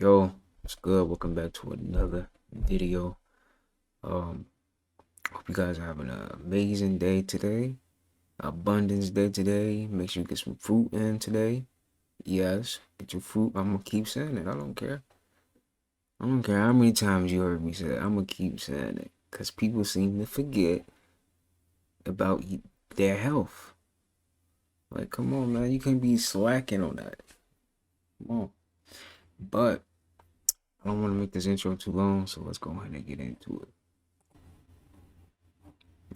Yo, what's good? Welcome back to another video. Hope you guys are having an amazing day today. Abundance day today. Make sure you get some fruit in today. Yes, get your fruit. I'm gonna keep saying it. I don't care. I don't care how many times you heard me say it. I'm gonna keep saying it. Because people seem to forget about their health. Like, come on, man. You can't be slacking on that. Come on. But I don't want to make this intro too long, so let's go ahead and get into it.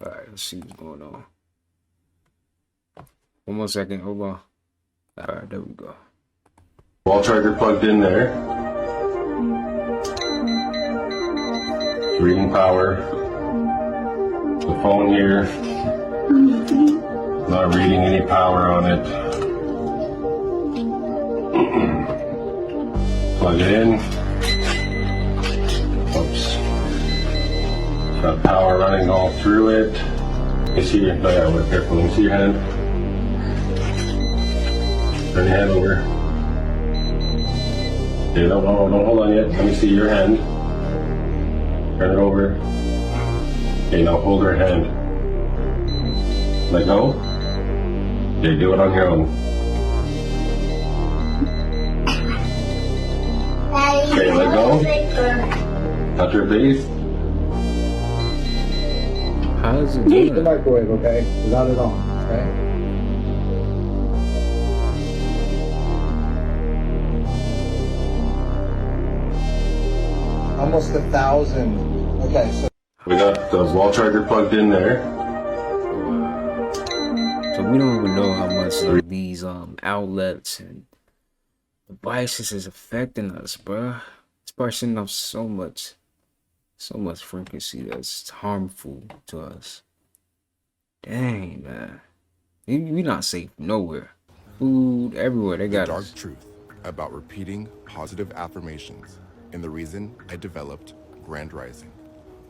Alright, let's see what's going on. One more second, hold on. Alright, there we go. Wall charger plugged in there. Reading power. The phone here. Not reading any power on it. Plug it in. Oops. Got power running all through it. You see your, we're careful. You see your hand? Turn your hand over. Okay, don't hold on yet. Let me see your hand. Turn it over. Okay, now hold her hand. Let go. Okay, do it on your own. Okay, let go. Touch her face. How does it Keep do the that? microwave, okay? Without it on, okay? Almost 1,000. Okay, so We got the wall charger plugged in there. So we don't even know how much like, these outlets and devices is affecting us, bruh. It's probably sending off so much frequency that's harmful to us. Dang, man. We not safe nowhere. Food everywhere. They got The dark us. truth about repeating positive affirmations and the reason I developed Grand Rising.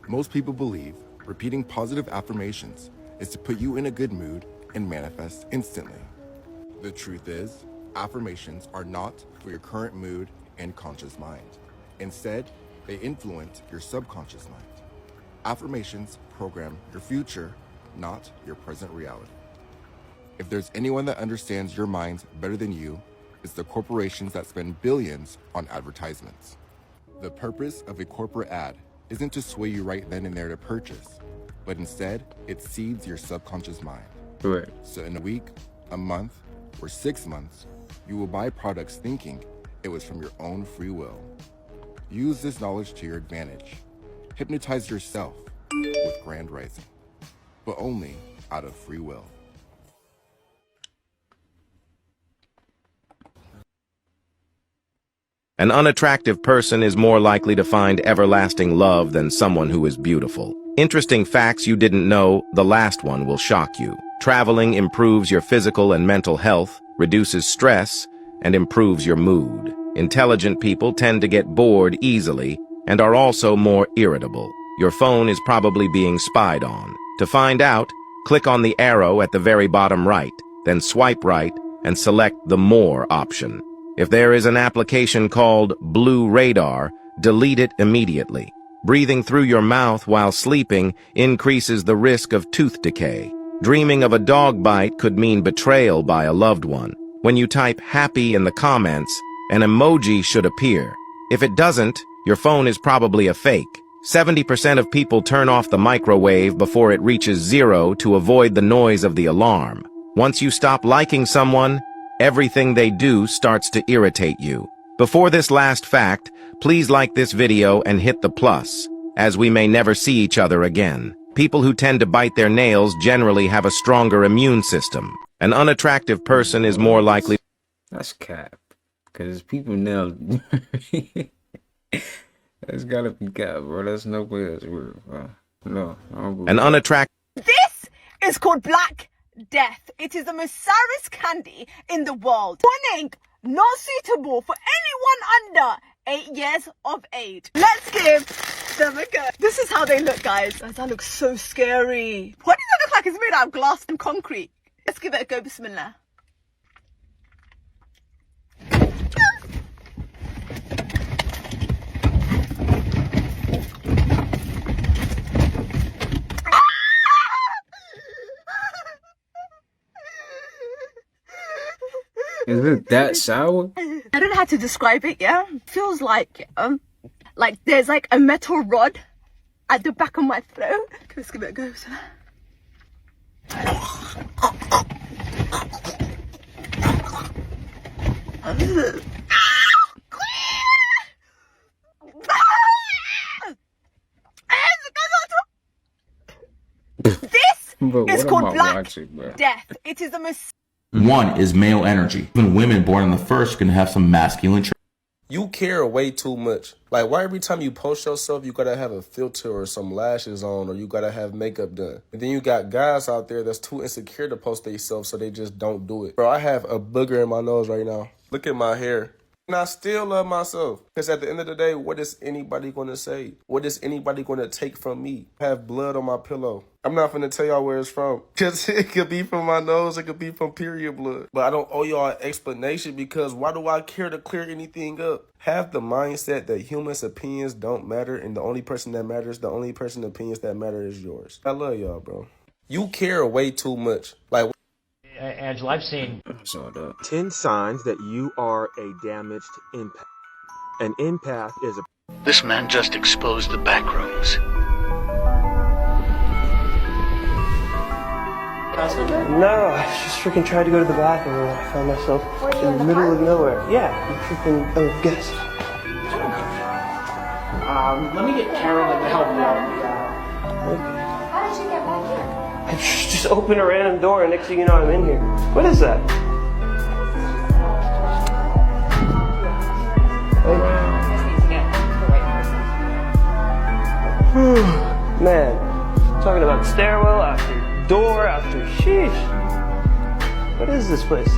Most people believe repeating positive affirmations is to put you in a good mood and manifest instantly. The truth is, affirmations are not for your current mood and conscious mind. Instead, they influence your subconscious mind. Affirmations program your future, not your present reality. If there's anyone that understands your mind better than you, it's the corporations that spend billions on advertisements. The purpose of a corporate ad isn't to sway you right then and there to purchase, but instead, it seeds your subconscious mind. Correct. So in a week, a month, or 6 months, you will buy products thinking it was from your own free will. Use this knowledge to your advantage. Hypnotize yourself with Grand Rising, but only out of free will. An unattractive person is more likely to find everlasting love than someone who is beautiful. Interesting facts you didn't know, the last one will shock you. Traveling improves your physical and mental health, reduces stress, and improves your mood. Intelligent people tend to get bored easily and are also more irritable. Your phone is probably being spied on. To find out, click on the arrow at the very bottom right, then swipe right and select the More option. If there is an application called Blue Radar, delete it immediately. Breathing through your mouth while sleeping increases the risk of tooth decay. Dreaming of a dog bite could mean betrayal by a loved one. When you type happy in the comments, an emoji should appear. If it doesn't, your phone is probably a fake. 70% of people turn off the microwave before it reaches 0 to avoid the noise of the alarm. Once you stop liking someone, everything they do starts to irritate you. Before this last fact, please like this video and hit the plus, as we may never see each other again. People who tend to bite their nails generally have a stronger immune system. An unattractive person is more likely. That's cap. Cause people now that's gotta be cap, bro. That's no way that's real, bro. No, I don't believe An unattractive This is called Black Death. It is the most sourest candy in the world. Warning, not suitable for anyone under 8 years of age. Let's give them a go. This is how they look, guys. That looks so scary. Why does it look like it's made out of glass and concrete? Let's give it a go, bismillah. it that sour? I don't know how to describe it, yeah? Feels like there's like a metal rod at the back of my throat. Let's give it a go. This Bro, is what called am I Black watching, bro? Death. It is the most. One is male energy. Even women born on the first can have some masculine traits. You care way too much. Like, why every time you post yourself, you gotta have a filter or some lashes on, or you gotta have makeup done. And then you got guys out there that's too insecure to post themselves, so they just don't do it. Bro, I have a booger in my nose right now. Look at my hair. And I still love myself. Because at the end of the day, what is anybody going to say? What is anybody going to take from me? I have blood on my pillow. I'm not going to tell y'all where it's from. Because it could be from my nose. It could be from period blood. But I don't owe y'all an explanation, because why do I care to clear anything up? Have the mindset that humans' opinions don't matter, and the only person that matters, the only person's opinions that matter is yours. I love y'all, bro. You care way too much. Like, Angela, I've seen 10 signs that you are a damaged empath. An empath is a... This man just exposed the backrooms. No, I just freaking tried to go to the bathroom and I found myself in the middle of nowhere. Yeah, you freaking... Oh, guess. let me get Carolyn to help you out. How did you get back here? I just opened a random door and next thing you know I'm in here. What is that? Man, talking about stairwell after door after sheesh. What is this place?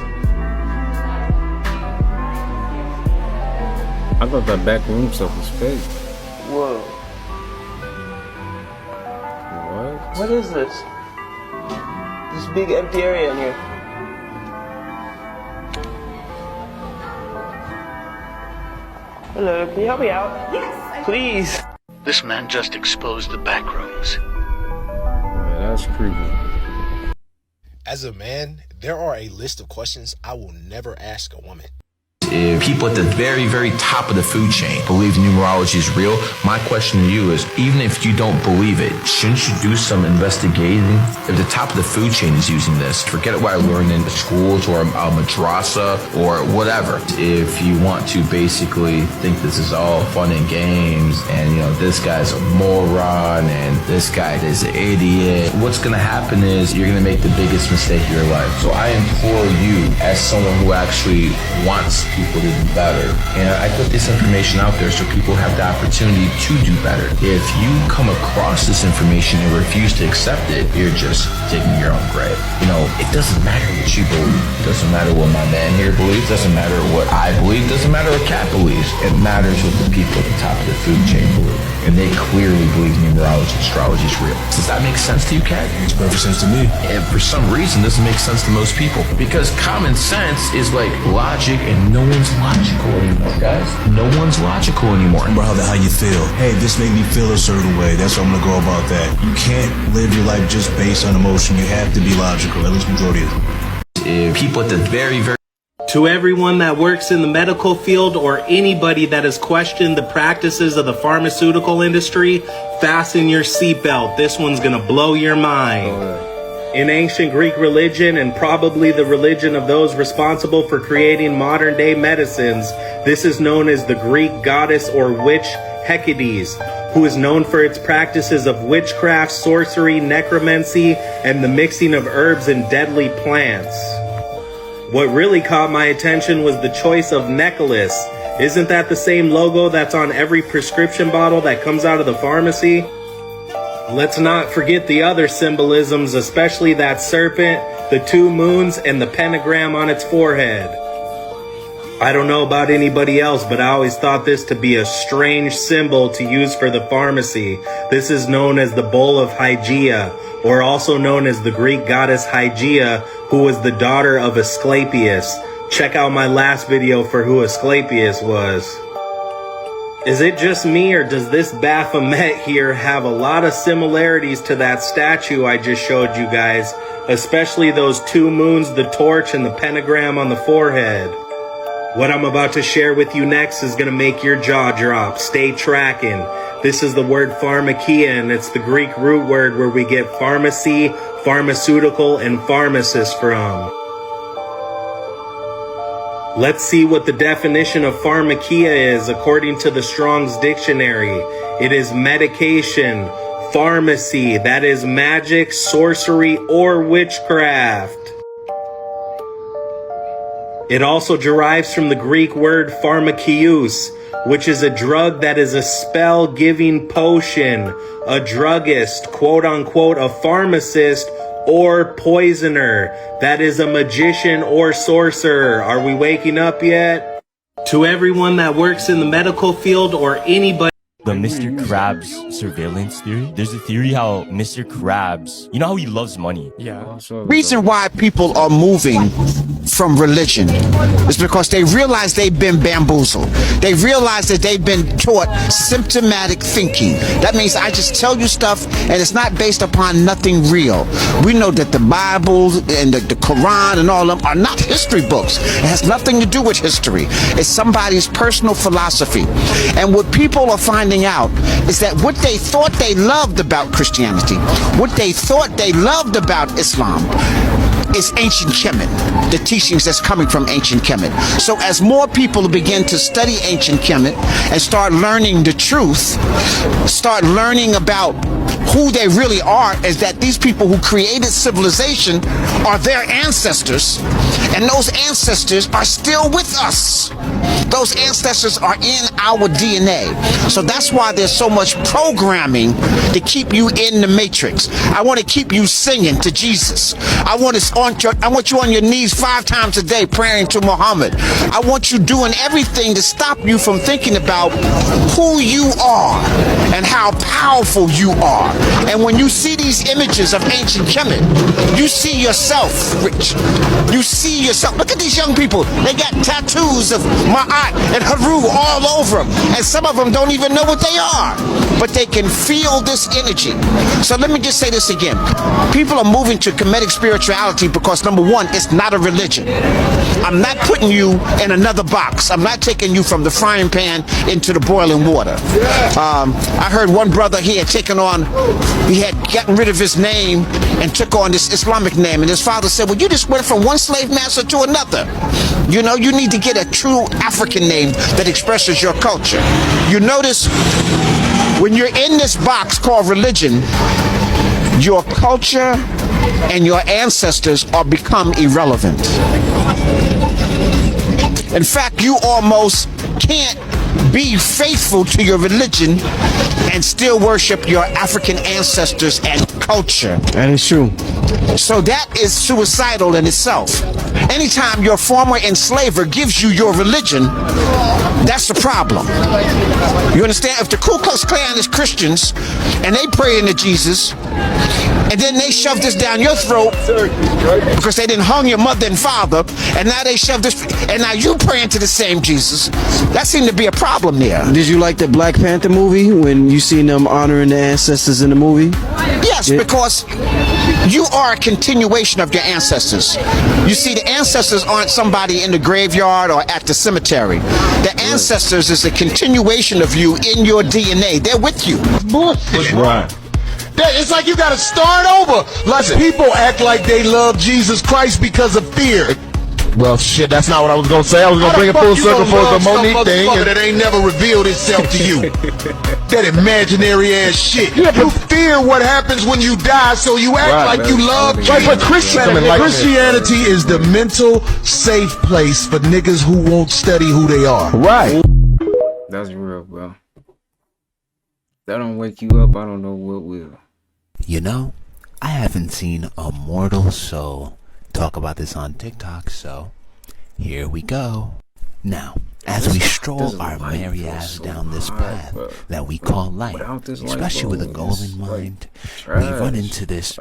I thought that back room stuff was fake. Whoa. What? What is this? This big empty area in here. Hello, can you help me out? Yes. Please. This man just exposed the backrooms. Yeah, that's creepy. As a man, there are a list of questions I will never ask a woman. If people at the very, very top of the food chain believe numerology is real, my question to you is, even if you don't believe it, shouldn't you do some investigating? If the top of the food chain is using this, forget what I learned in the schools or a madrasa or whatever. If you want to basically think this is all fun and games and, you know, this guy's a moron and this guy is an idiot, what's going to happen is you're going to make the biggest mistake of your life. So I implore you, as someone who actually wants people to do better, and I put this information out there so people have the opportunity to do better. If you come across this information and refuse to accept it, you're just digging your own grave. You know, it doesn't matter what you believe. It doesn't matter what my man here believes. It doesn't matter what I believe. It doesn't matter what Kat believes. It matters what the people at the top of the food chain believe. And they clearly believe numerology, astrology is real. Does that make sense to you, Kat? Makes perfect sense to me. And for some reason, it doesn't make sense to most people. Because common sense is like logic, and no one's logical anymore, guys. No one's logical anymore. Bro, how you feel? Hey, this made me feel a certain way. That's how I'm gonna go about that. You can't live your life just based on emotion. You have to be logical, at least majority of them. If people at the very, very... To everyone that works in the medical field or anybody that has questioned the practices of the pharmaceutical industry, fasten your seatbelt. This one's gonna blow your mind. In ancient Greek religion, and probably the religion of those responsible for creating modern day medicines, this is known as the Greek goddess or witch Hecate, who is known for its practices of witchcraft, sorcery, necromancy, and the mixing of herbs and deadly plants. What really caught my attention was the choice of necklace. Isn't that the same logo that's on every prescription bottle that comes out of the pharmacy? Let's not forget the other symbolisms, especially that serpent, the 2 moons, and the pentagram on its forehead. I don't know about anybody else, but I always thought this to be a strange symbol to use for the pharmacy. This is known as the bowl of Hygeia, or also known as the Greek goddess Hygeia, who was the daughter of Asclepius. Check out my last video for who Asclepius was. Is it just me, or does this Baphomet here have a lot of similarities to that statue I just showed you guys? Especially those two moons, the torch, and the pentagram on the forehead. What I'm about to share with you next is going to make your jaw drop. Stay tracking. This is the word pharmakia, and it's the Greek root word where we get pharmacy, pharmaceutical, and pharmacist from. Let's see what the definition of pharmakia is according to the Strong's Dictionary. It is medication, pharmacy, that is magic, sorcery, or witchcraft. It also derives from the Greek word pharmakious, which is a drug that is a spell-giving potion, a druggist, quote-unquote, a pharmacist, or poisoner, that is a magician or sorcerer. Are we waking up yet? To everyone that works in the medical field or anybody... The Mr. Krabs surveillance theory. There's a theory how Mr. Krabs, you know how he loves money? Yeah. Reason why people are moving from religion is because they realize they've been bamboozled. They realize that they've been taught symptomatic thinking. That means I just tell you stuff and it's not based upon nothing real. We know that the Bible and the Quran and all of them are not history books. It has nothing to do with history. It's somebody's personal philosophy. And what people are finding out is that what they thought they loved about Christianity, what they thought they loved about Islam, is ancient Kemet, the teachings that's coming from ancient Kemet. So as more people begin to study ancient Kemet and start learning the truth, start learning about who they really are, is that these people who created civilization are their ancestors, and those ancestors are still with us. Those ancestors are in our DNA. So that's why there's so much programming to keep you in the matrix. I want to keep you singing to Jesus. I want you on your knees 5 times a day praying to Muhammad. I want you doing everything to stop you from thinking about who you are and how powerful you are. And when you see these images of ancient Kemet, you see yourself rich. You see yourself. Look at these young people. They got tattoos of Ma'at and Haru all over them. And some of them don't even know what they are. But they can feel this energy. So let me just say this again. People are moving to Kemetic spirituality because, number one, it's not a religion. I'm not putting you in another box. I'm not taking you from the frying pan into the boiling water. I heard one brother he had gotten rid of his name and took on this Islamic name. And his father said, well, you just went from one slave master to another. You know, you need to get a true African name that expresses your culture. You notice when you're in this box called religion, your culture and your ancestors are become irrelevant. In fact, you almost can't be faithful to your religion and still worship your African ancestors and culture. That is true. So that is suicidal in itself. Anytime your former enslaver gives you your religion, that's the problem. You understand? If the Ku Klux Klan is Christians and they pray into Jesus, and then they shove this down your throat because they didn't hung your mother and father, and now they shove this, and now you praying to the same Jesus. That seemed to be a problem there. Did you like the Black Panther movie when you seen them honoring the ancestors in the movie? Yes, because you are a continuation of your ancestors. You see, the ancestors aren't somebody in the graveyard or at the cemetery. The ancestors is a continuation of you in your DNA. They're with you. Bullshit. Right. It's like you gotta start over. Like people act like they love Jesus Christ because of fear. Well, shit, that's not what I was gonna say. I was gonna bring it full circle for the Monique thing. That ain't never revealed itself to you. That imaginary ass shit. You fear what happens when you die, so you act like you love Jesus. Right, but Christianity is the mental safe place for niggas who won't study who they are. Right. That's real, bro. That don't wake you up, I don't know what will. You know, I haven't seen a mortal soul talk about this on TikTok, so here we go. Now, as we stroll our merry ass down this path that we call life, especially with a goal in mind, we run into this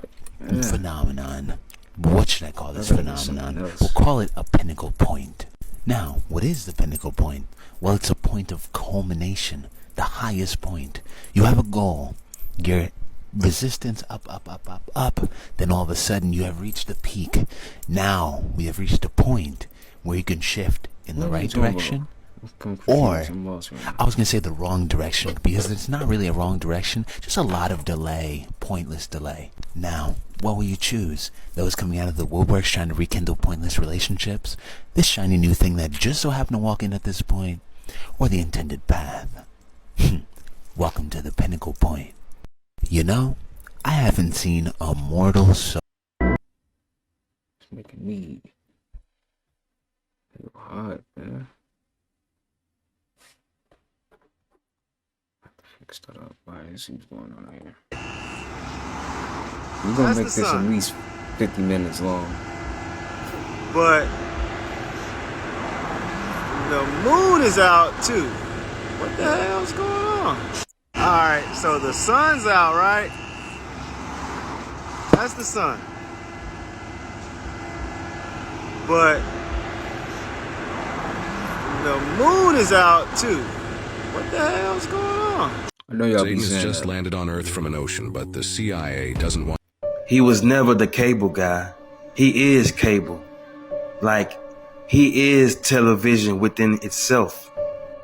phenomenon. What should I call this phenomenon? We'll call it a pinnacle point. Now, what is the pinnacle point? Well, it's a point of culmination, the highest point. You have a goal, your resistance up, then all of a sudden you have reached the peak. Now we have reached a point where you can shift in the right direction, or I was going to say the wrong direction, because it's not really a wrong direction, just a lot of delay, pointless delay. Now, what will you choose? Those coming out of the woodworks trying to rekindle pointless relationships, this shiny new thing that just so happened to walk in at this point, or the intended path? Welcome to the pinnacle point. You know, I haven't seen a mortal soul. It's making me feel hot, man. I have to fix that up. Alright, let's see what's going on here. We're gonna make this at least 50 minutes long. But the moon is out too. What the hell's going on? Alright, so the sun's out, right? That's the sun. But the moon is out too. What the hell's going on? I know y'all Satan be has saying just that. landed on Earth from an ocean, but the CIA doesn't want. He was never the cable guy. He is cable. Like, he is television within itself.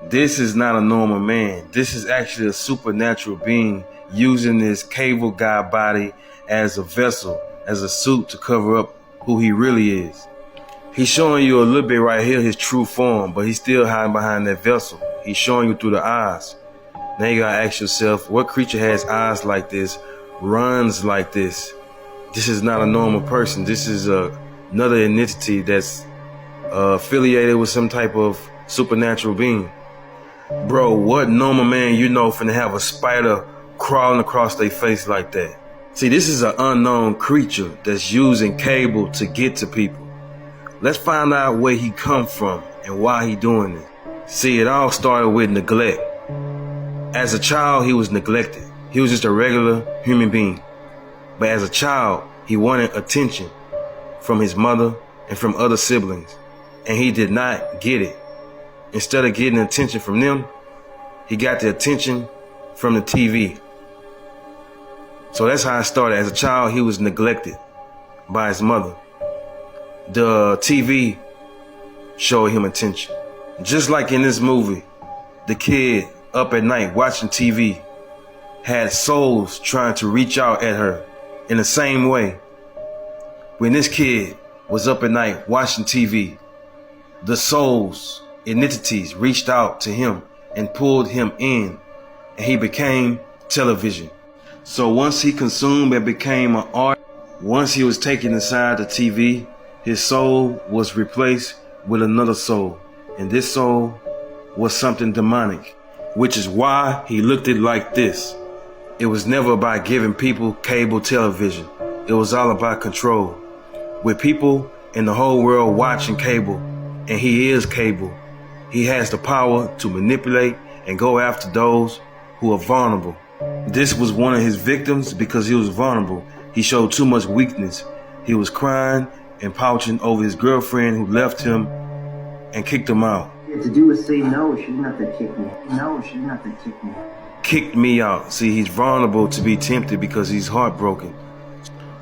This is not a normal man. This is actually a supernatural being using this cable guy body as a vessel, as a suit to cover up who he really is. He's showing you a little bit right here, his true form, but he's still hiding behind that vessel. He's showing you through the eyes. Now you gotta ask yourself, what creature has eyes like this, runs like this? This is not a normal person. This is another entity that's affiliated with some type of supernatural being. Bro, what normal man you know finna have a spider crawling across their face like that? See, this is an unknown creature that's using cable to get to people. Let's find out where he come from and why he doing it. See, it all started with neglect. As a child, he was neglected. He was just a regular human being. But as a child, he wanted attention from his mother and from other siblings, and he did not get it. Instead of getting attention from them, he got the attention from the TV. So that's how it started. As a child, he was neglected by his mother. The TV showed him attention. Just like in this movie, the kid up at night watching TV had souls trying to reach out at her in the same way. When this kid was up at night watching TV, the souls, entities reached out to him and pulled him in, and he became television. So once he consumed and became an art, once he was taken inside the TV, his soul was replaced with another soul, and this soul was something demonic, which is why he looked it like this. It was never about giving people cable television. It was all about control. With people in the whole world watching cable, and he is cable, he has the power to manipulate and go after those who are vulnerable. This was one of his victims because he was vulnerable. He showed too much weakness. He was crying and pouching over his girlfriend who left him and kicked him out. To do is say no, she didn't have to kick me. No, she didn't have to kick me. Kicked me out. See, he's vulnerable to be tempted because he's heartbroken.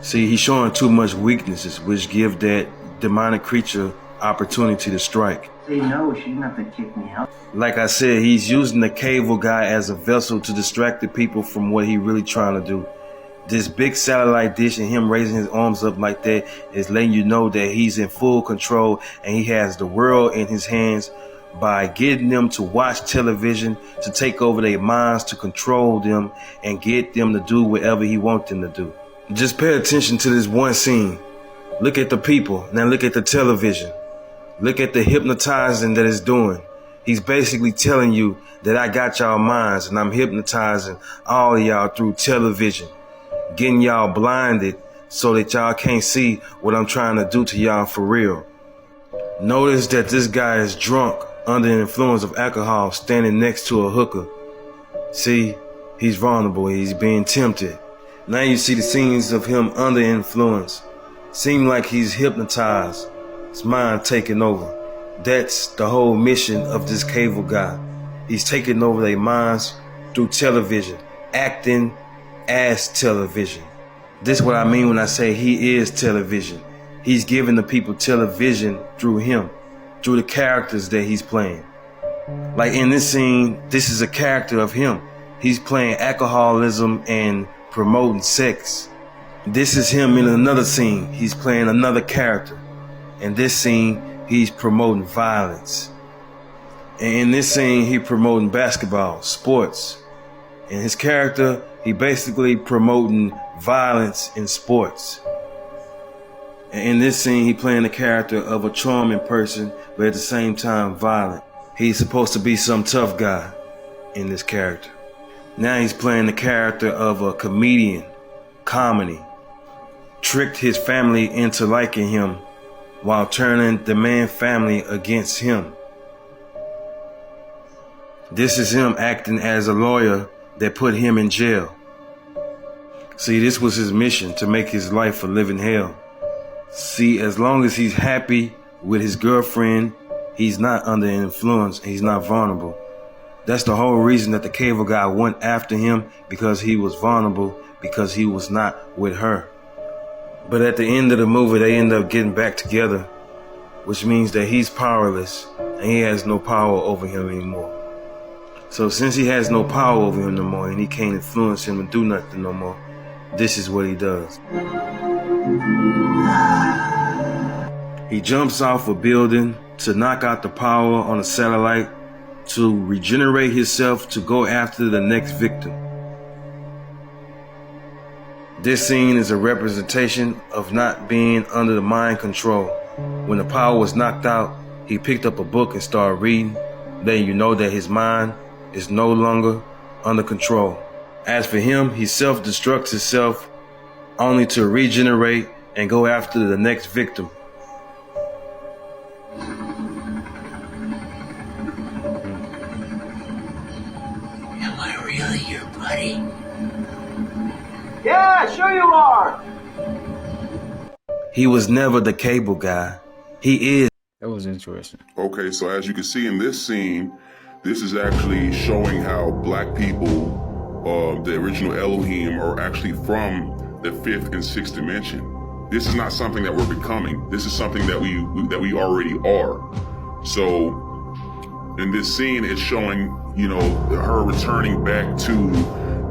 See, he's showing too much weaknesses, which give that demonic creature opportunity to strike. Say no, she didn't have to kick me out. Like I said, he's using the cable guy as a vessel to distract the people from what he really trying to do. This big satellite dish and him raising his arms up like that is letting you know that he's in full control and he has the world in his hands by getting them to watch television, to take over their minds, to control them and get them to do whatever he wants them to do. Just pay attention to this one scene. Look at the people, now look at the television. Look at the hypnotizing that it's doing. He's basically telling you that I got y'all minds and I'm hypnotizing all of y'all through television, getting y'all blinded so that y'all can't see what I'm trying to do to y'all for real. Notice that this guy is drunk under the influence of alcohol standing next to a hooker. See, he's vulnerable, he's being tempted. Now you see the scenes of him under influence. Seem like he's hypnotized, his mind taking over. That's the whole mission of this cable guy. He's taking over their minds through television, acting as television. This is what I mean when I say he is television. He's giving the people television through him, through the characters that he's playing. Like in this scene, this is a character of him. He's playing alcoholism and promoting sex. This is him in another scene. He's playing another character. In this scene, he's promoting violence. And in this scene, he's promoting basketball, sports. And his character, he basically promoting violence in sports. And in this scene, he playing the character of a charming person, but at the same time violent. He's supposed to be some tough guy in this character. Now he's playing the character of a comedian, comedy. Tricked his family into liking him while turning the man family against him. This is him acting as a lawyer that put him in jail. See, this was his mission, to make his life a living hell. See, as long as he's happy with his girlfriend, he's not under influence, he's not vulnerable. That's the whole reason that the cable guy went after him, because he was vulnerable, because he was not with her. But at the end of the movie, they end up getting back together, which means that he's powerless and he has no power over him anymore. So since he has no power over him no more and he can't influence him and do nothing no more, this is what he does. He jumps off a building to knock out the power on a satellite to regenerate himself to go after the next victim. This scene is a representation of not being under the mind control. When the power was knocked out, he picked up a book and started reading, letting you know that his mind is no longer under control. As for him, he self-destructs himself only to regenerate and go after the next victim. Am I really your buddy? Yeah, sure you are. He was never the cable guy. He is. That was interesting. Okay, so as you can see in this scene, this is actually showing how black people, the original Elohim, are actually from the 5th and 6th dimension. This is not something that we're becoming. This is something that we already are. So in this scene, it's showing, you know, her returning back to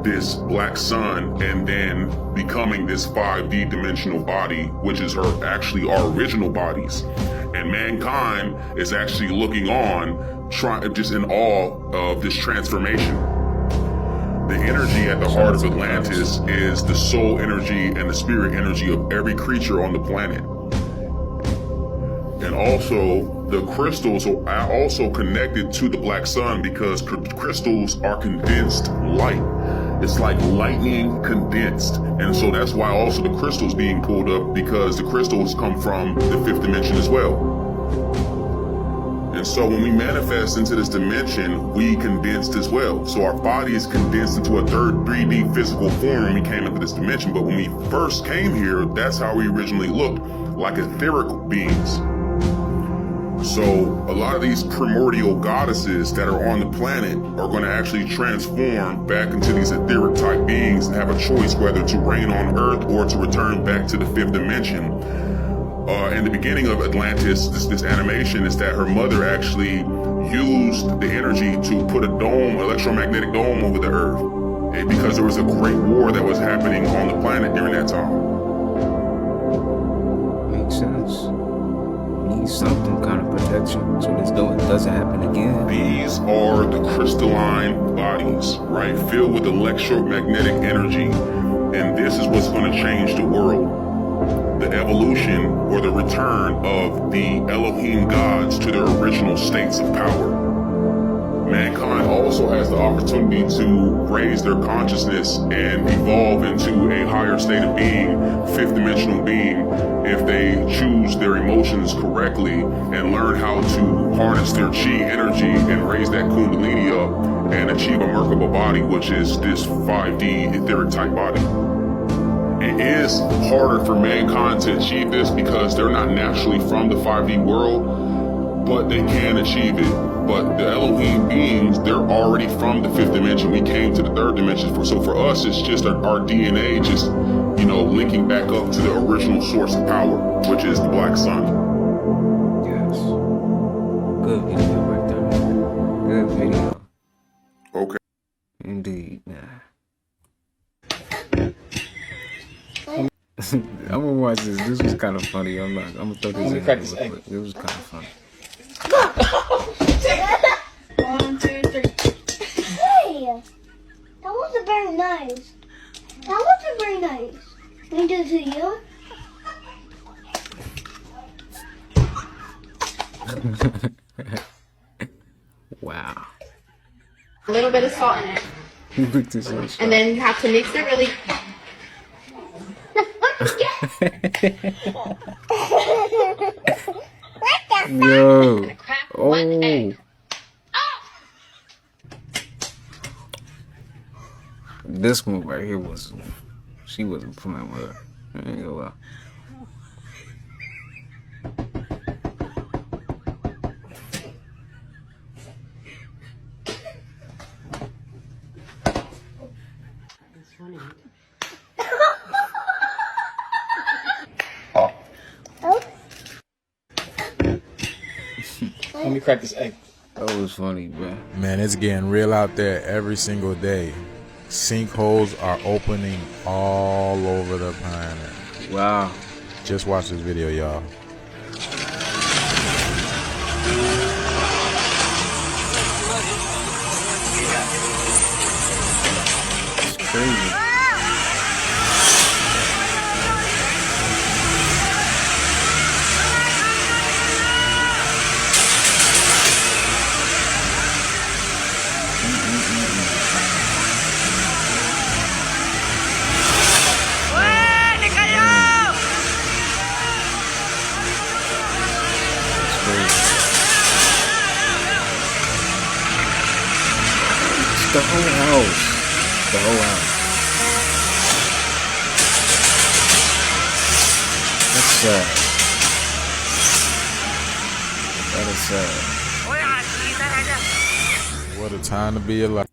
this black sun and then becoming this 5D dimensional body, which is her actually our original bodies. And mankind is actually looking on, just in awe of this transformation. The energy at the heart of Atlantis is the soul energy and the spirit energy of every creature on the planet. And also, the crystals are also connected to the black sun because crystals are condensed light. It's like lightning condensed. And so that's why also the crystals being pulled up, because the crystals come from the 5th dimension as well. And so when we manifest into this dimension, we condensed as well. So our body is condensed into a 3D physical form when we came into this dimension. But when we first came here, that's how we originally looked, like etheric beings. So a lot of these primordial goddesses that are on the planet are going to actually transform back into these etheric type beings and have a choice whether to reign on Earth or to return back to the 5th dimension. In the beginning of Atlantis, this animation is that her mother actually used the energy to put a dome, electromagnetic dome over the Earth, because there was a great war that was happening on the planet during that time. Makes sense. Needs something kind of protection so this doesn't happen again. These are the crystalline bodies, right? Filled with electromagnetic energy. And this is what's going to change the world. The evolution or the return of the Elohim gods to their original states of power. Mankind also has the opportunity to raise their consciousness and evolve into a higher state of being, 5th dimensional being, if they choose their emotions correctly and learn how to harness their chi energy and raise that kundalini up and achieve a Merkaba body, which is this 5D etheric type body. It is harder for mankind to achieve this because they're not naturally from the 5D world, but they can achieve it. But the Elohim beings, they're already from the 5th dimension. We came to the 3rd dimension. So for us, it's just our DNA just, you know, linking back up to the original source of power, which is the black sun. Yes. Good video right there. Good video. Okay. Indeed. I'm gonna watch this. This was kind of funny. I'm gonna throw this in real quick. It was kind of funny. 1, 2, 3. Hey! That wasn't very nice. That wasn't very nice. Can I do it to you? Wow. A little bit of salt in it. And then you have to mix it really. Yo. Oh. This one right here was, she wasn't playing with her. I ain't gonna lie. Let me crack this egg. That was funny, bro. Man, it's getting real out there every single day. Sinkholes are opening all over the planet. Wow. Just watch this video, y'all. It's crazy. The whole house. The whole house. That's sad. That is sad. What a time to be alive.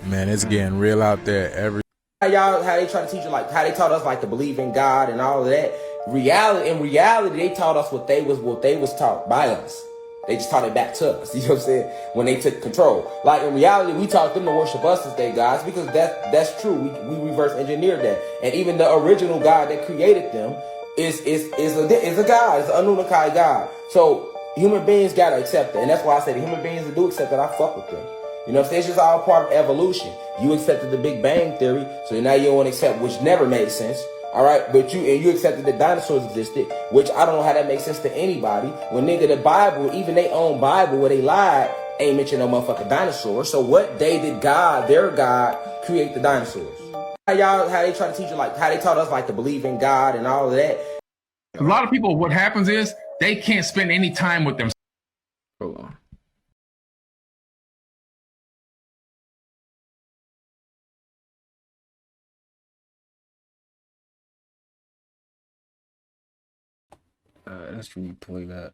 Man, it's getting real out there every. Y'all, how they try to teach you, like how they taught us, like to believe in God and all of that. In reality, they taught us what they was taught by us. They just taught it back to us. You know what I'm saying? When they took control. Like in reality, we taught them to worship us as their gods because that's true. We reverse engineered that. And even the original God that created them is a God. It's an Anunnaki God. So human beings gotta accept that. And that's why I say the human beings that do accept that, I fuck with them. You know what I'm saying? It's just all part of evolution. You accepted the Big Bang Theory, so now you don't want to accept, which never made sense. All right, but you accepted that dinosaurs existed, which I don't know how that makes sense to anybody. When nigga, the Bible, even they own Bible where they lied, ain't mention no motherfucking dinosaurs. So what day did God, their God, create the dinosaurs? How they try to teach you, like how they taught us, like to believe in God and all of that. A lot of people, what happens is they can't spend any time with themselves. Hold on. Let's replay that.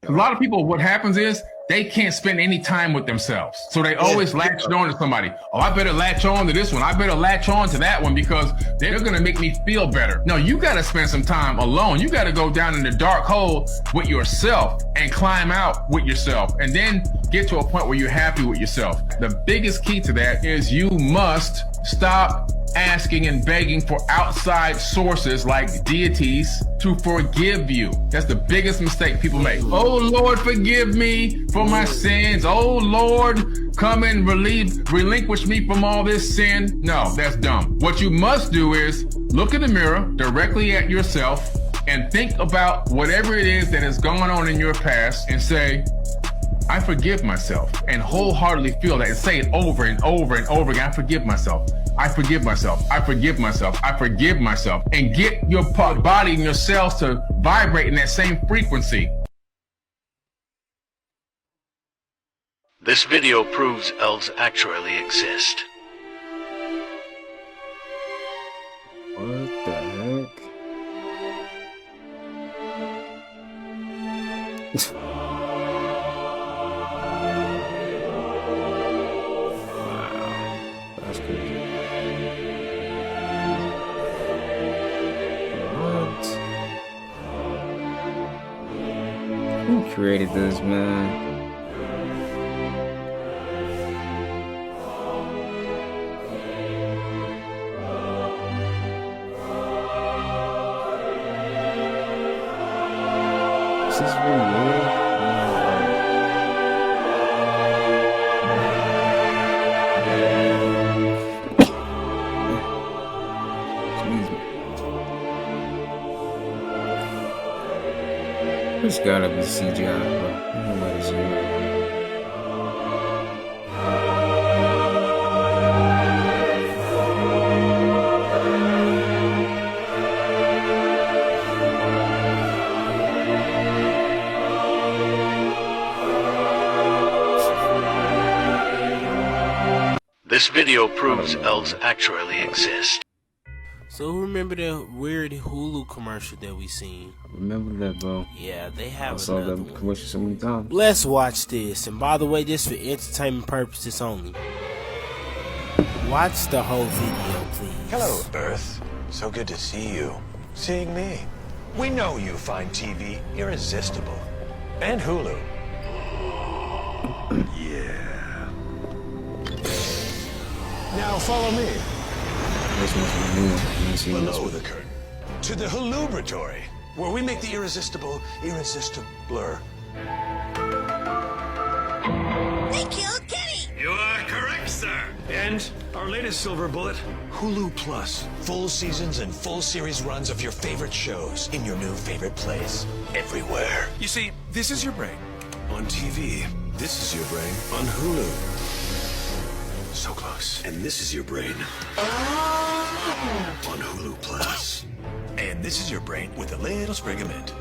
A lot of people, what happens is they can't spend any time with themselves. So they always latch on to somebody. Oh, I better latch on to this one. I better latch on to that one because they're going to make me feel better. No, you got to spend some time alone. You got to go down in the dark hole with yourself and climb out with yourself and then get to a point where you're happy with yourself. The biggest key to that is you must stop asking and begging for outside sources like deities to forgive you. That's the biggest mistake people make. Oh Lord, forgive me for my sins. Oh Lord, come and relinquish me from all this sin. No, that's dumb. What you must do is look in the mirror directly at yourself and think about whatever it is that has gone on in your past and say, I forgive myself, and wholeheartedly feel that and say it over and over and over again. I forgive myself. I forgive myself. I forgive myself. I forgive myself. And get your body and your cells to vibrate in that same frequency. This video proves elves actually exist. What the heck? That's crazy. What? Who created this, man? Is this really real? It's gotta be CGI, bro. I don't know what it's real. This video proves elves actually exist. So remember the weird Hulu commercial that we seen? Remember that, bro? Yeah, they I have saw another that one. commercial so many times. Let's watch this. And by the way, this for entertainment purposes only. Watch the whole video, please. Hello, Earth. So good to see you. Seeing me. We know you find TV irresistible. And Hulu. Yeah. Now follow me. This one's new. Below the curtain. To the Hulubratory, where we make the irresistible irresistibler. They killed Kenny! You are correct, sir. And our latest silver bullet, Hulu Plus. Full seasons and full series runs of your favorite shows in your new favorite place. Everywhere. You see, this is your brain on TV. This is your brain on Hulu. So close. And this is your brain on Hulu Plus. And this is your brain with a little sprig of mint.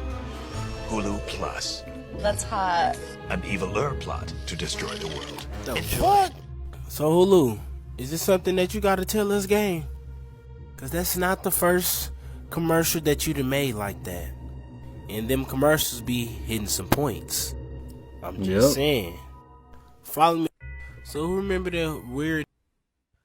Hulu Plus. That's hot. An eviler plot to destroy the world. What? So Hulu, is this something that you gotta tell us, gang? Cause that's not the first commercial that you'd have made like that. And them commercials be hitting some points. I'm just saying. Follow me. So remember the weird...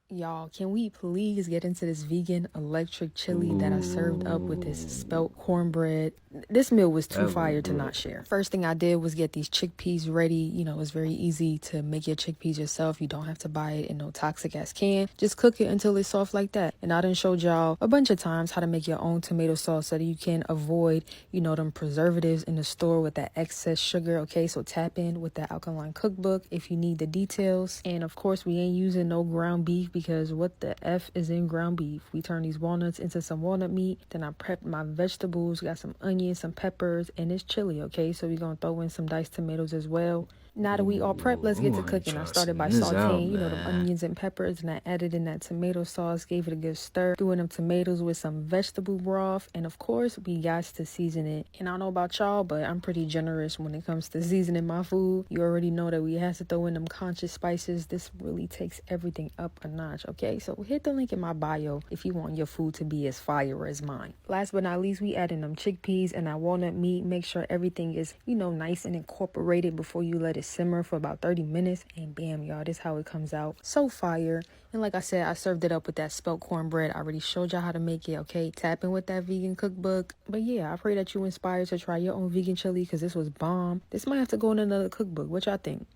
Y'all, can we please get into this vegan electric chili that I served up with this spelt cornbread? This meal was too fire to not share. First thing I did was get these chickpeas ready. You know, it's very easy to make your chickpeas yourself. You don't have to buy it in no toxic ass can. Just cook it until it's soft like that. And I done showed y'all a bunch of times how to make your own tomato sauce so that you can avoid, you know, them preservatives in the store with that excess sugar. Okay, so tap in with the Alkaline cookbook if you need the details. And of course, we ain't using no ground beef because what the F is in ground beef? We turn these walnuts into some walnut meat. Then I prepped my vegetables, got some onions, some peppers, and it's chili, okay? So we're going to throw in some diced tomatoes as well. Now that we all prepped, let's get to cooking. I started by sauteing, you know, the onions and peppers, and I added in that tomato sauce, gave it a good stir, threw in them tomatoes with some vegetable broth, and of course, we got to season it. And I don't know about y'all, but I'm pretty generous when it comes to seasoning my food. You already know that we have to throw in them conscious spices. This really takes everything up a notch, okay? So hit the link in my bio if you want your food to be as fire as mine. Last but not least, we add in them chickpeas and that walnut meat. Make sure everything is, you know, nice and incorporated before you let it simmer for about 30 minutes, and bam, y'all, this is how it comes out. So fire. And like I said, I served it up with that spelt cornbread. I already showed y'all how to make it, okay? Tap in with that vegan cookbook. But yeah, I pray that you inspired to try your own vegan chili because this was bomb. This might have to go in another cookbook. What y'all think?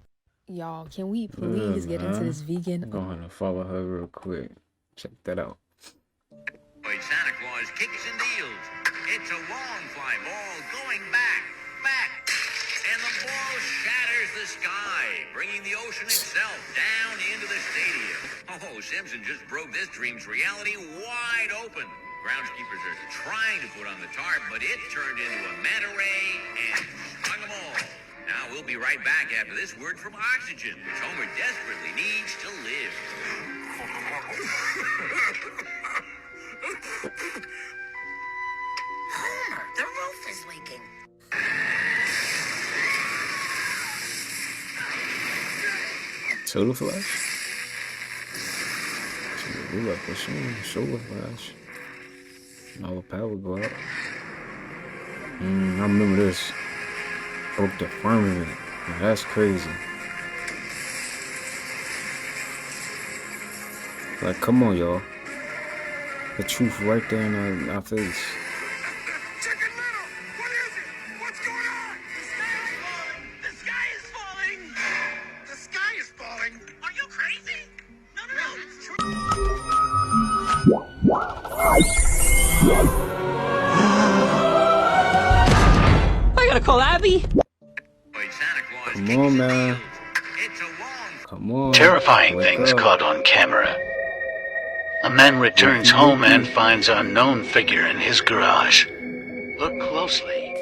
Y'all, can we please get into this vegan? I'm going to follow her real quick. Check that out. Santa Claus kicks and deals. It's a long fly ball going back. And the ball shatters the sky, bringing the ocean itself down into the stadium. Oh, Simpson just broke this dream's reality wide open. Groundskeepers are trying to put on the tarp, but it turned into a manta ray and stung them all. Now we'll be right back after this word from oxygen, which Homer desperately needs to live. Homer, the roof is leaking. Solar flash? Solar flash. All the power go out. I remember this. Broke the firmament. Now, that's crazy. Like, come on, y'all. The truth right there in our face. I gotta call Abby. Come on, man. Come on. Terrifying Wake things up. caught on camera. A man returns home and finds an unknown figure in his garage. Look closely.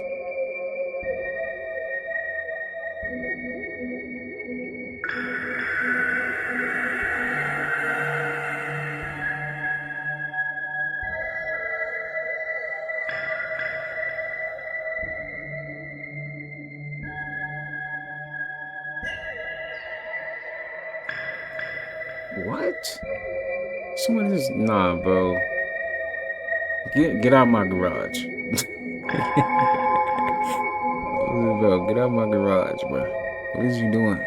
What? Somebody just nah, bro. Get out my garage. Bro, get out my garage, bro. What is you doing?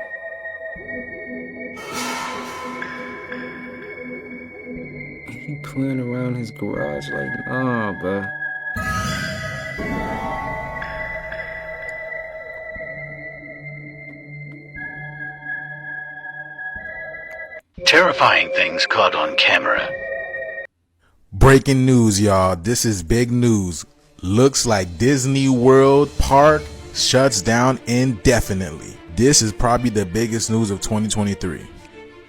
He playing around his garage like, nah, bro. Terrifying things caught on camera. Breaking news, y'all. This is big news. Looks like Disney World Park shuts down indefinitely. This is probably the biggest news of 2023.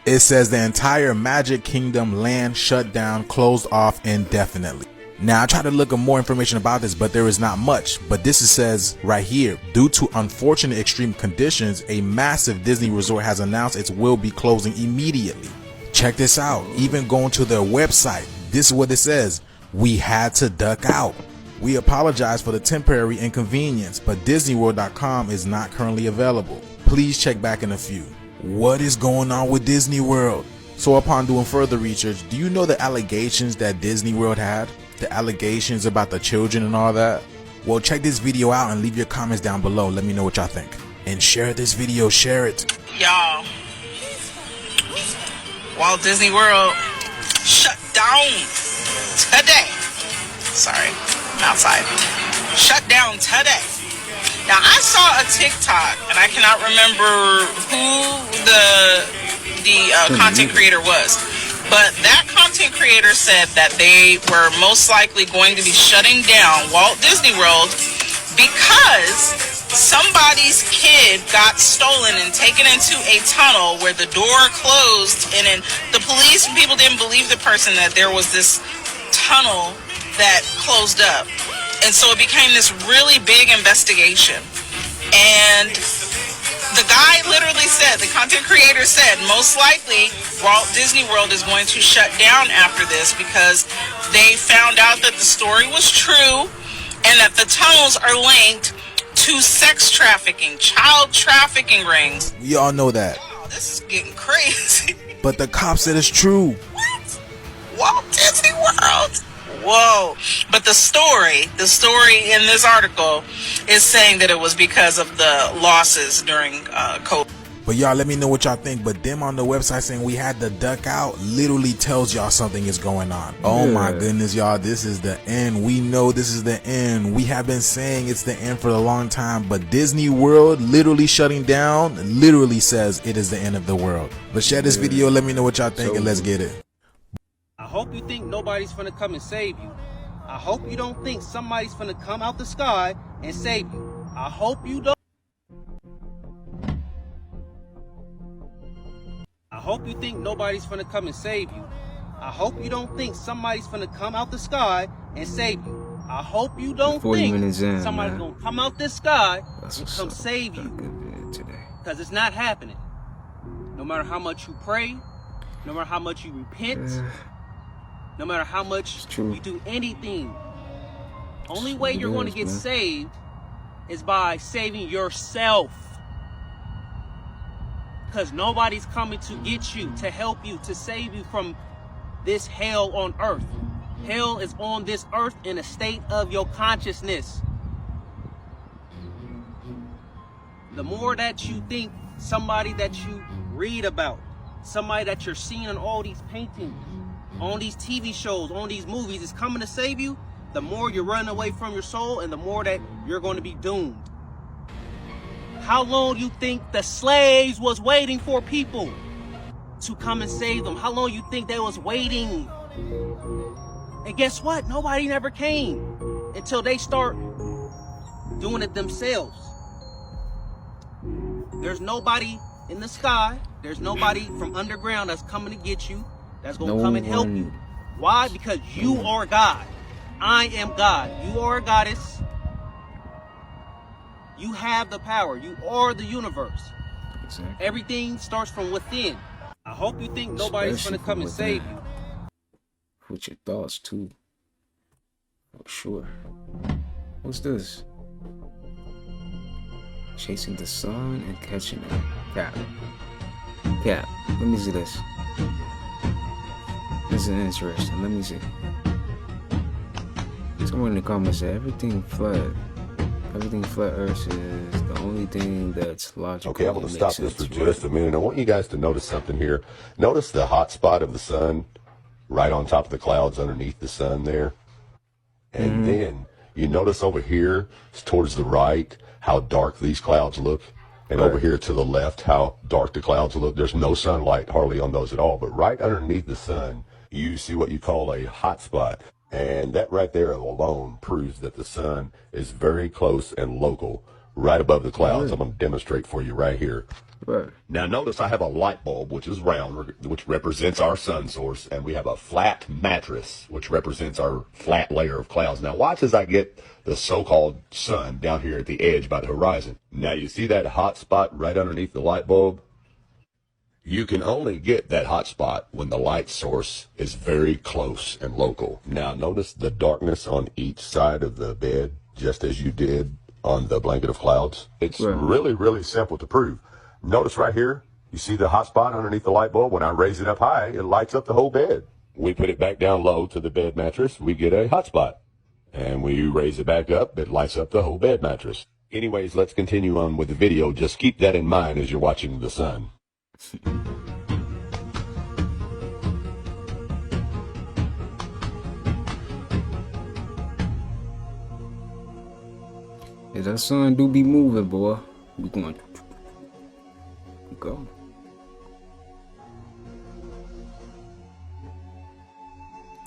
It says the entire Magic Kingdom land shut down, closed off indefinitely. Now, I tried to look up more information about this, but there is not much. But this says right here, due to unfortunate extreme conditions, a massive Disney resort has announced it will be closing immediately. Check this out. Even going to their website, this is what it says. We had to duck out. We apologize for the temporary inconvenience, but DisneyWorld.com is not currently available. Please check back in a few. What is going on with Disney World? So upon doing further research, do you know the allegations that Disney World had? The allegations about the children and all that? Well, check this video out and leave your comments down below. Let me know what y'all think. And share this video, share it. Y'all, Walt Disney World shut down today. Sorry, I'm outside. Shut down today. Now, I saw a TikTok, and I cannot remember who the content creator was, but that content creator said that they were most likely going to be shutting down Walt Disney World because somebody's kid got stolen and taken into a tunnel where the door closed, and then the police and people didn't believe the person that there was this tunnel that closed up. And so it became this really big investigation. And the guy literally said, the content creator said, most likely Walt Disney World is going to shut down after this because they found out that the story was true and that the tunnels are linked to sex trafficking, child trafficking rings. We all know that. Oh, this is getting crazy. But the cop said it's true. What? Walt Disney World? Whoa. But the story in this article is saying that it was because of the losses during COVID. But y'all let me know what y'all think. But them on the website saying we had to duck out literally tells y'all something is going on. Oh my goodness, y'all, this is the end. We know this is the end. We have been saying it's the end for a long time, but Disney World literally shutting down literally says it is the end of the world. But share this video, let me know what y'all think, and let's get it. I hope you think nobody's gonna come and save you. I hope you don't think somebody's gonna come out the sky and save you. I hope you don't. I hope you think nobody's gonna come and save you. I hope you don't think somebody's gonna come out the sky and save you. I hope you don't think somebody's gonna come out the sky and come save you. Because it's not happening. No matter how much you pray, no matter how much you repent, no matter how much you do anything, only way you're going to get saved is by saving yourself. Because nobody's coming to get you, to help you, to save you from this hell on earth. Hell is on this earth in a state of your consciousness. the more that you think somebody that you read about, somebody that you're seeing on all these paintings, on these TV shows, on these movies is coming to save you, the more you're running away from your soul and the more that you're going to be doomed. How long do you think the slaves was waiting for people to come and save them? How long you think they was waiting? And guess what? Nobody never came until they start doing it themselves. There's nobody in the sky. There's nobody from underground that's coming to get you, that's going to come and help you. Why? Because you are God. I am God. You are a goddess. You have the power. You are the universe. Exactly. Everything starts from within. I hope you think nobody's going to come and save you. With your thoughts, too. For sure. What's this? Chasing the sun and catching it. Cap. Let me see this. This is interesting. Let me see. Someone in the comments said everything flat Earth is the only thing that's logical. Okay, I'm going to stop this for just a minute. I want you guys to notice something here. Notice the hot spot of the sun right on top of the clouds underneath the sun there. And then you notice over here towards the right how dark these clouds look. And over here to the left how dark the clouds look. There's no sunlight hardly on those at all. But right underneath the sun, you see what you call a hot spot. And that right there alone proves that the sun is very close and local, right above the clouds. I'm going to demonstrate for you right here. Right. Now notice I have a light bulb, which is round, which represents our sun source, and we have a flat mattress, which represents our flat layer of clouds. Now watch as I get the so-called sun down here at the edge by the horizon. Now you see that hot spot right underneath the light bulb? You can only get that hot spot when the light source is very close and local. Now notice the darkness on each side of the bed, just as you did on the blanket of clouds. It's really, really simple to prove. Notice right here, you see the hot spot underneath the light bulb? When I raise it up high, it lights up the whole bed. We put it back down low to the bed mattress, we get a hot spot. And when you raise it back up, it lights up the whole bed mattress. Anyways, let's continue on with the video. Just keep that in mind as you're watching the sun. Yeah, that sun do be moving, boy. We going to go.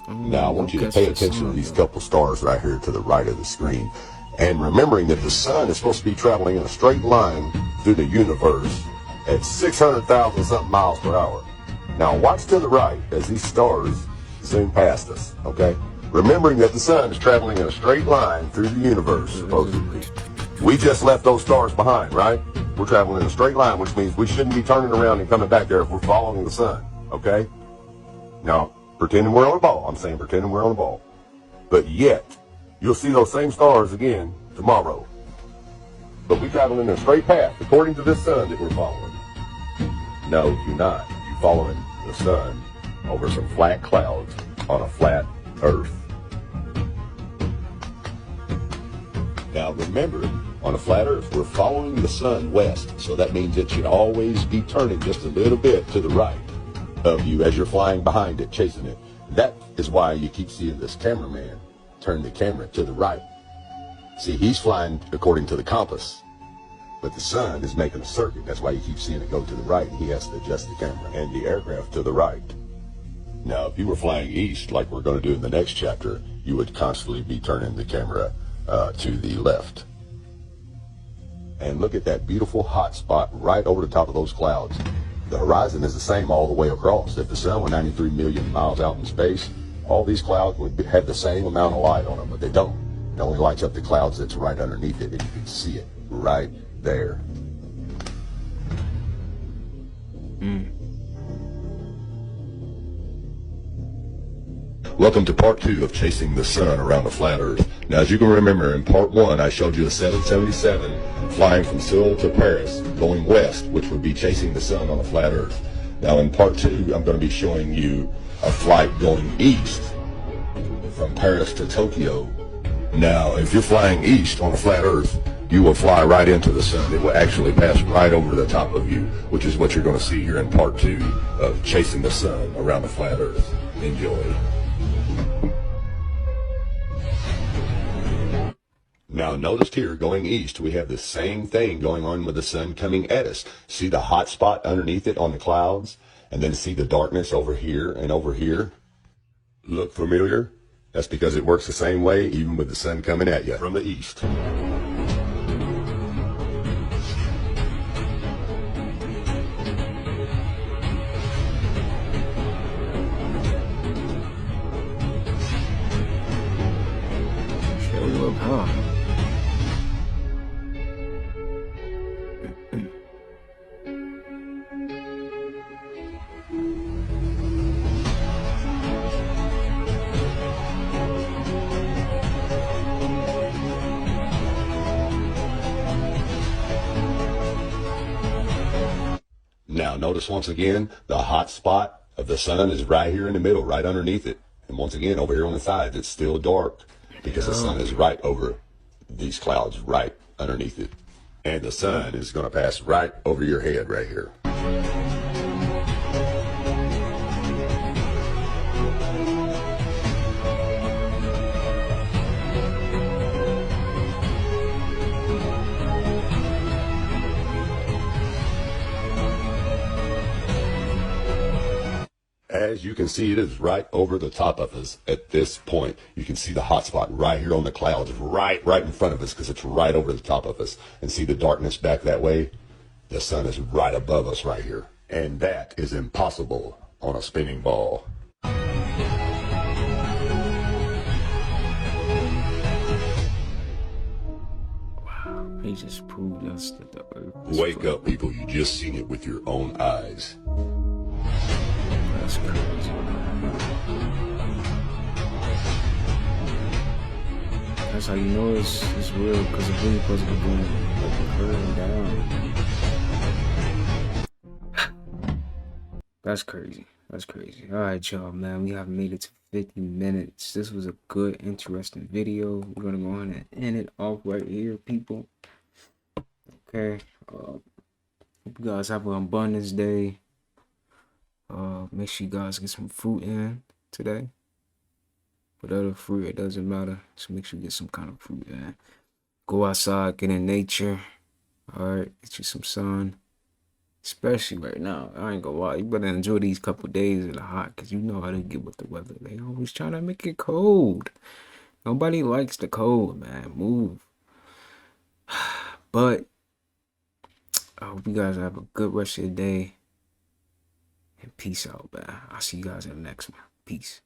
Now I want you to pay attention to these couple stars right here to the right of the screen. And remembering that the sun is supposed to be traveling in a straight line through the universe at 600,000 something miles per hour. Now watch to the right as these stars zoom past us, okay? Remembering that the sun is traveling in a straight line through the universe, supposedly. We just left those stars behind, right? We're traveling in a straight line, which means we shouldn't be turning around and coming back there if we're following the sun, okay? Now, pretending we're on a ball. I'm saying pretending we're on a ball. But yet, you'll see those same stars again tomorrow. But we're traveling in a straight path, according to this sun that we're following. No, you're not. You're following the sun over some flat clouds on a flat Earth. Now remember, on a flat Earth, we're following the sun west, so that means it should always be turning just a little bit to the right of you as you're flying behind it, chasing it. That is why you keep seeing this cameraman turn the camera to the right. See, he's flying according to the compass, but the sun is making a circuit. That's why you keep seeing it go to the right, and he has to adjust the camera and the aircraft to the right. Now, if you were flying east, like we're going to do in the next chapter, you would constantly be turning the camera to the left. And look at that beautiful hot spot right over the top of those clouds. The horizon is the same all the way across. If the sun were 93 million miles out in space, all these clouds would have the same amount of light on them, but they don't. It only lights up the clouds that's right underneath it, and you can see it right there. Welcome to part 2 of chasing the sun around the flat Earth. Now, as you can remember, in part 1, I showed you a 777 flying from Seoul to Paris, going west, which would be chasing the sun on a flat Earth. Now, in part 2, I'm going to be showing you a flight going east from Paris to Tokyo. Now, if you're flying east on a flat Earth, you will fly right into the sun. It will actually pass right over the top of you, which is what you're going to see here in part 2 of Chasing the Sun around the flat earth. Enjoy. Now notice here, going east, we have the same thing going on with the sun coming at us. See the hot spot underneath it on the clouds? And then see the darkness over here and over here? Look familiar? That's because it works the same way even with the sun coming at you from the east. Show up, huh? Now notice once again, the hot spot of the sun is right here in the middle, right underneath it. And once again, over here on the side, it's still dark because the sun is right over these clouds, right underneath it. And the sun is going to pass right over your head right here. As you can see, it is right over the top of us at this point. You can see the hot spot right here on the clouds, right in front of us, because it's right over the top of us. And see the darkness back that way? The sun is right above us right here. And that is impossible on a spinning ball. Wow, he just proved us that the earth is Wake up, people. You just seen it with your own eyes. That's crazy. That's how you know it's real, because it's really supposed to be going up and down. That's crazy. That's crazy. Alright, y'all, man. We have made it to 50 minutes. This was a good, interesting video. We're going to go ahead and end it off right here, people. Okay. Hope you guys have an abundance day. Make sure you guys get some fruit in today. Whatever fruit, it doesn't matter. So make sure you get some kind of fruit in. Go outside, get in nature. Alright, get you some sun. Especially right now. I ain't gonna lie. You better enjoy these couple days in the hot, because you know how they get with the weather. They always trying to make it cold. Nobody likes the cold, man. Move. But I hope you guys have a good rest of your day. And peace out, man. I'll see you guys in the next one. Peace.